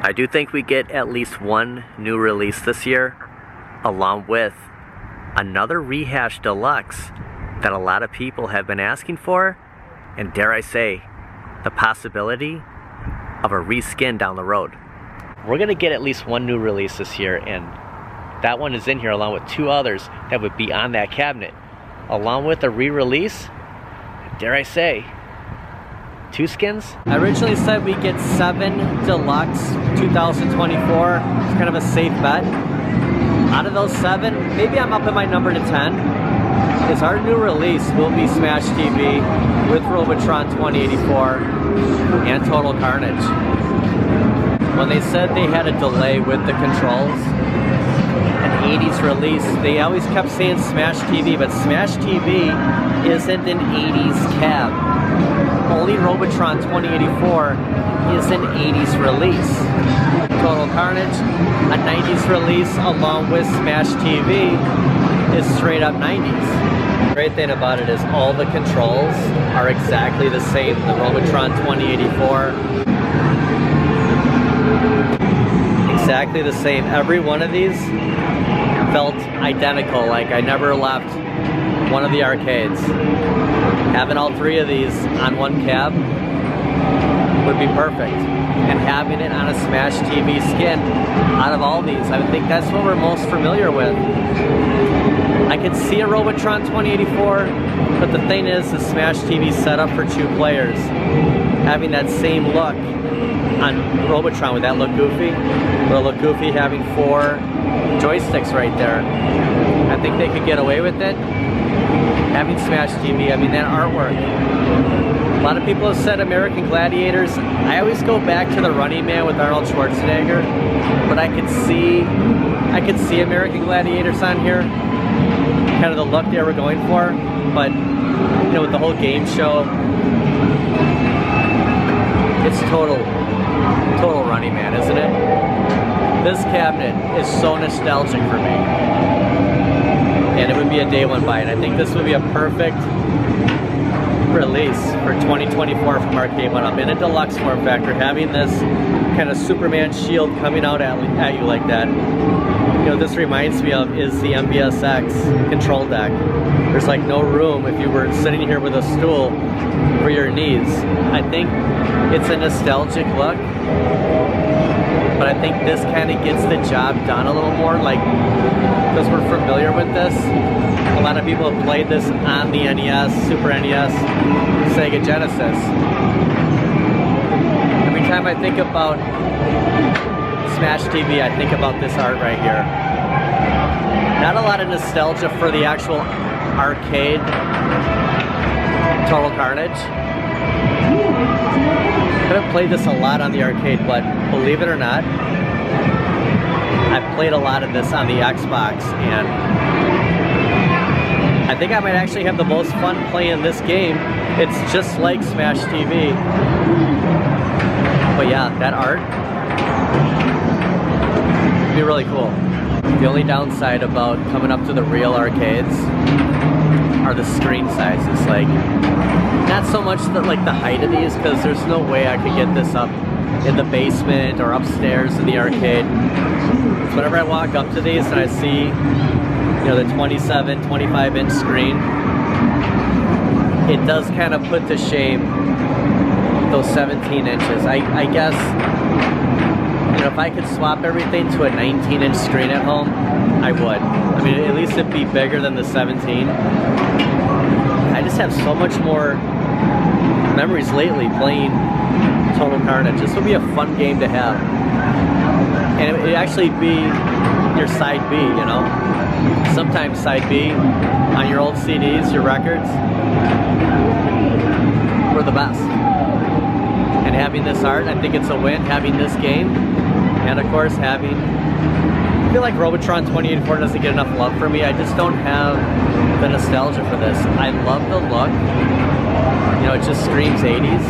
I do think we get at least one new release this year, along with another Rehash Deluxe that a lot of people have been asking for, and dare I say, the possibility of a reskin down the road. We're gonna get at least one new release this year, and that one is in here along with two others that would be on that cabinet, along with a re-release, dare I say, 2 skins. I originally said we get 7 Deluxe 2024. It's kind of a safe bet. Out of those 7, maybe I'm up at my number to 10. Is our new release will be Smash TV with Robotron 2084 and Total Carnage. When they said they had a delay with the controls, an 80s release, they always kept saying Smash TV, but Smash TV isn't an 80s cab. Only Robotron 2084 is an 80s release. Total Carnage, a 90s release along with Smash TV, is straight up 90s. The great thing about it is all the controls are exactly the same. The Robotron 2084, exactly the same. Every one of these felt identical, like I never left one of the arcades. Having all 3 of these on one cab would be perfect. And having it on a Smash TV skin out of all these, I would think that's what we're most familiar with. I could see a Robotron 2084, but the thing is, the Smash TV set up for 2 players. Having that same look on Robotron, would that look goofy? Will it look goofy having 4 joysticks right there? I think they could get away with it. Having Smash TV, I mean, that artwork. A lot of people have said American Gladiators. I always go back to the Running Man with Arnold Schwarzenegger, but I could see American Gladiators on here. Kind of the look they were going for, but you know, with the whole game show, it's total Running Man, isn't it? This cabinet is so nostalgic for me, and it would be a day one buy, and I think this would be a perfect release for 2024 from Arcade1up in a deluxe form factor. Having this kind of Superman shield coming out at you like that, you know, this reminds me of is the MBSX control deck. There's like no room if you were sitting here with a stool for your knees. I think it's a nostalgic look, but I think this kind of gets the job done a little more, like, because we're familiar with this. A lot of people have played this on the NES, Super NES, Sega Genesis. Every time I think about Smash TV, I think about this art right here. Not a lot of nostalgia for the actual arcade Total Carnage. I haven't played this a lot on the arcade, but believe it or not, I've played a lot of this on the Xbox, and I think I might actually have the most fun playing this game. It's just like Smash TV. But yeah, that art would be really cool. The only downside about coming up to the real arcades are the screen sizes. Like, not so much the height of these, because there's no way I could get this up in the basement or upstairs in the arcade. So whenever I walk up to these and I see, you know, the 27, 25 inch screen, it does kind of put to shame those 17 inches. I guess, you know, if I could swap everything to a 19 inch screen at home, I would. I mean, at least it'd be bigger than the 17. I just have so much more memories lately playing Total Carnage. This would be a fun game to have. And it'd actually be your side B, you know? Sometimes side B on your old CDs, your records, were the best. And having this art, I think it's a win. Having this game, and of course having, I feel like Robotron 2084 doesn't get enough love for me. I just don't have the nostalgia for this. I love the look. You know, it just screams 80s.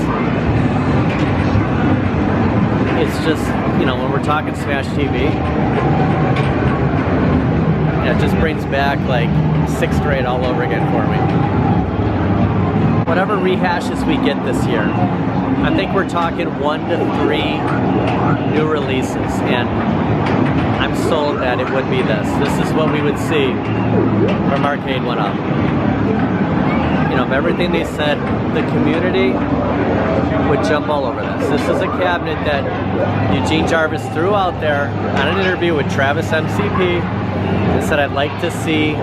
It's just, you know, when we're talking Smash TV, it just brings back like 6th grade all over again for me. Whatever rehashes we get this year, I think we're talking 1 to 3 new releases, and I'm sold that it would be this. This is what we would see from Arcade1up. You know, everything they said, the community would jump all over this. This is a cabinet that Eugene Jarvis threw out there on an interview with Travis MCP and said, I'd like to see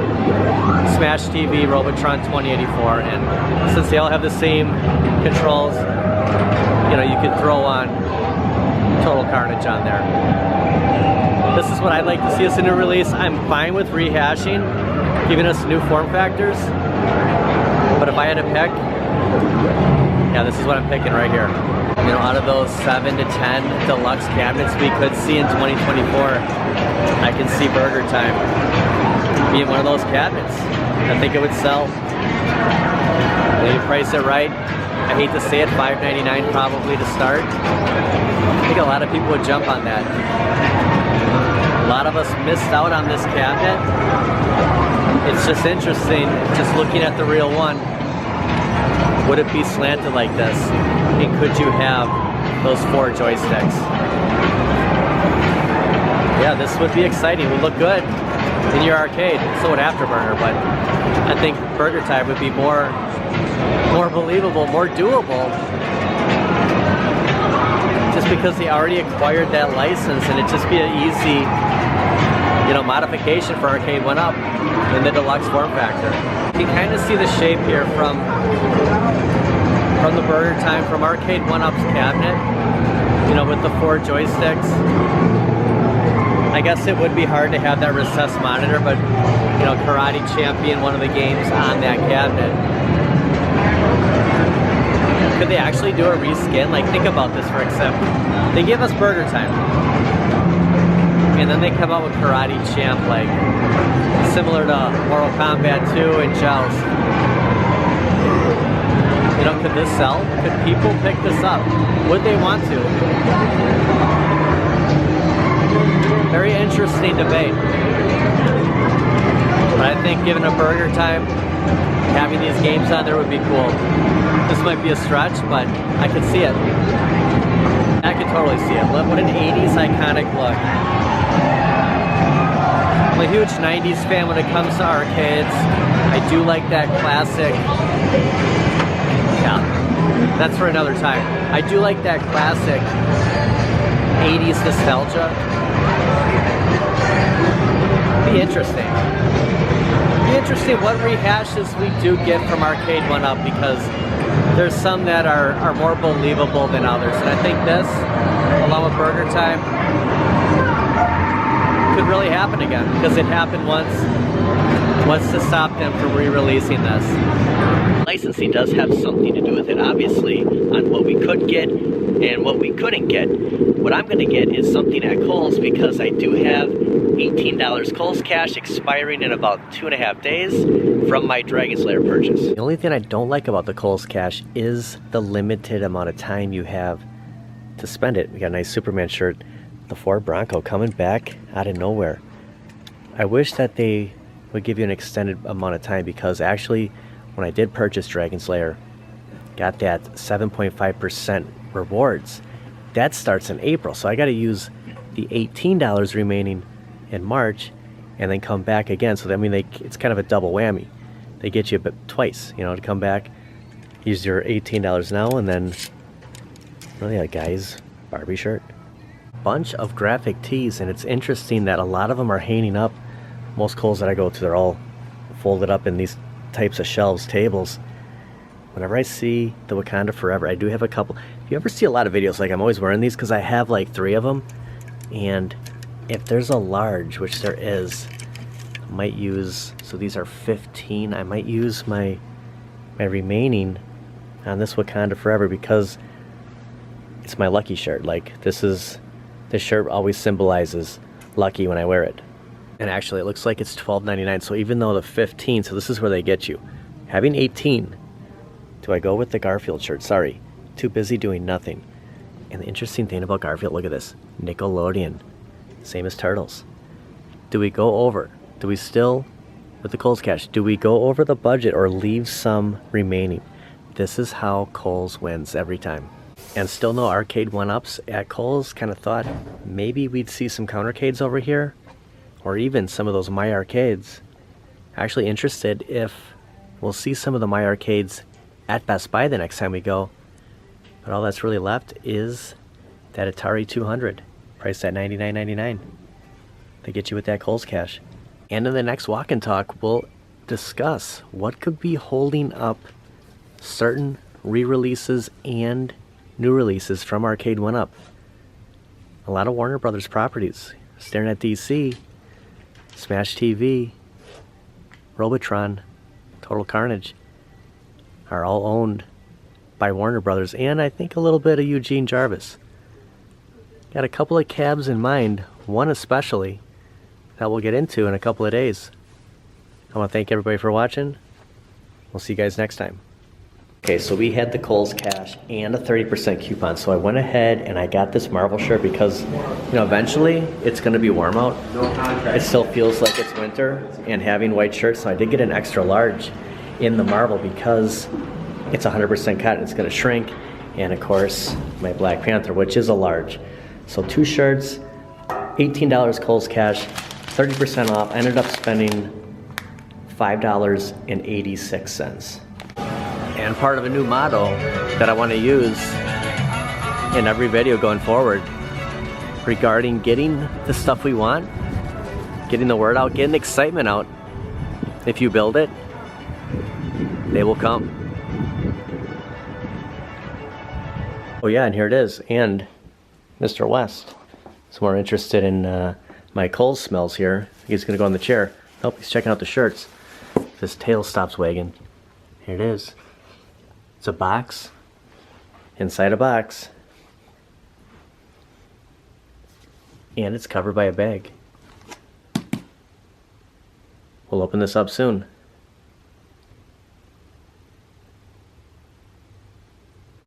Smash TV Robotron 2084. And since they all have the same controls, you know, you could throw on Total Carnage on there. This is what I'd like to see us in a release. I'm fine with rehashing, giving us new form factors. But if I had to pick, yeah, this is what I'm picking right here. You know, out of those 7 to 10 deluxe cabinets we could see in 2024, I can see Burger Time being one of those cabinets. I think it would sell. They price it right. I hate to say it, $5.99 probably to start. I think a lot of people would jump on that. A lot of us missed out on this cabinet. It's just interesting, just looking at the real one. Would it be slanted like this? And could you have those 4 joysticks? Yeah, this would be exciting. It would look good in your arcade. So would Afterburner, but I think Burger Time would be more believable, more doable. Just because they already acquired that license, and it'd just be an easy, you know, modification for Arcade1up in the deluxe form factor. You can kind of see the shape here from the Burger Time, from Arcade1up's cabinet, you know, with the 4 joysticks. I guess it would be hard to have that recessed monitor, but, you know, Karate Champion, one of the games on that cabinet. Could they actually do a reskin? Like, think about this for example. They give us Burger Time, and then they come out with Karate Champ, like similar to Mortal Kombat 2 and Joust. You know, could this sell? Could people pick this up? Would they want to? Very interesting debate. But I think given a Burger Time, having these games on there would be cool. This might be a stretch, but I could see it. I could totally see it. What an 80s iconic look. I'm a huge 90s fan when it comes to arcades. I do like that classic. Yeah, that's for another time. I do like that classic 80s nostalgia. Be interesting. Be interesting what rehashes we do get from Arcade1up, because there's some that are more believable than others. And I think this, along with Burger Time, could really happen again, because it happened once. What's to stop them from re-releasing this? Licensing does have something to do with it, obviously, on what we could get and what we couldn't get. What I'm going to get is something at Kohl's, because I do have $18 Kohl's cash expiring in about 2.5 days from my Dragon Slayer purchase. The only thing I don't like about the Kohl's cash is the limited amount of time you have to spend it. We got a nice Superman shirt, the Ford Bronco coming back out of nowhere. I wish that they would give you an extended amount of time, because actually when I did purchase Dragon Slayer, got that 7.5% rewards. That starts in April, so I got to use the $18 remaining in March and then come back again. So I mean, it's kind of a double whammy. They get you twice, you know, to come back, use your $18 now, and then really a guy's Barbie shirt. Bunch of graphic tees, and it's interesting that a lot of them are hanging up. Most Kohls that I go to, they're all folded up in these types of shelves, tables. Whenever I see the Wakanda Forever, I do have a couple. If you ever see a lot of videos, like I'm always wearing these because I have like 3 of them. And if there's a large, which there is, I might use, so these are 15. I might use my remaining on this Wakanda Forever, because it's my lucky shirt. Like this shirt always symbolizes lucky when I wear it. And actually it looks like it's $12.99. So even though the 15, so this is where they get you. Having 18, do I go with the Garfield shirt? Sorry, too busy doing nothing. And the interesting thing about Garfield, look at this, Nickelodeon, same as Turtles. Do we go over? Do we still, with the Kohl's cash, do we go over the budget or leave some remaining? This is how Kohl's wins every time. And still no Arcade1ups at Kohl's. Kind of thought maybe we'd see some countercades over here, or even some of those My Arcades. Actually interested if we'll see some of the My Arcades at Best Buy the next time we go. But all that's really left is that Atari 200, priced at $99.99. They get you with that Kohl's cash. And in the next Walk and Talk, we'll discuss what could be holding up certain re-releases and new releases from Arcade1up. A lot of Warner Brothers properties. Staring at DC, Smash TV, Robotron, Total Carnage are all owned by Warner Brothers, and I think a little bit of Eugene Jarvis. Got a couple of cabs in mind, one especially, that we'll get into in a couple of days. I want to thank everybody for watching. We'll see you guys next time. Okay, so we had the Kohl's cash and a 30% coupon, so I went ahead and I got this Marvel shirt because, you know, eventually it's going to be warm out. It still feels like it's winter, and having white shirts, so I did get an extra large in the Marvel because it's 100% cotton. It's going to shrink, and of course my Black Panther, which is a large. So 2 shirts, $18 Kohl's cash, 30% off. I ended up spending $5.86. And part of a new motto that I want to use in every video going forward regarding getting the stuff we want, getting the word out, getting the excitement out. If you build it, they will come. Oh yeah, and here it is. And Mr. West is more interested in my Kohl's smells here. He's gonna go on the chair. Oh, he's checking out the shirts. His tail stops wagging. Here it is. It's a box inside a box, and it's covered by a bag. We'll open this up soon.